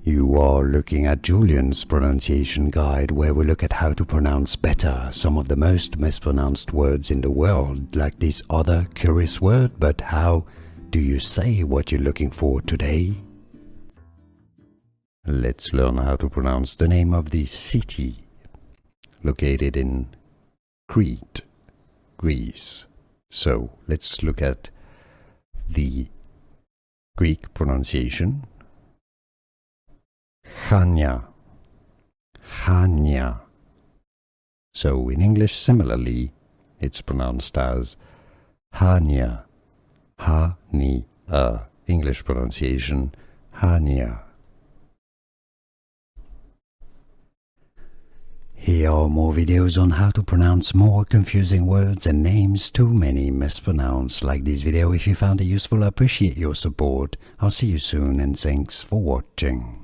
You are looking at Julian's pronunciation guide, where we look at how to pronounce better some of the most mispronounced words in the world, like this other curious word. But how do you say what you're looking for today? Let's learn how to pronounce the name of the city located in Crete, Greece. So let's look at the Greek pronunciation. Chania, Chania. So in English, similarly, it's pronounced as Chania, Chania. English pronunciation, Chania. Here are more videos on how to pronounce more confusing words and names too many mispronounced. Like this video if you found it useful. I appreciate your support. I'll see you soon and thanks for watching.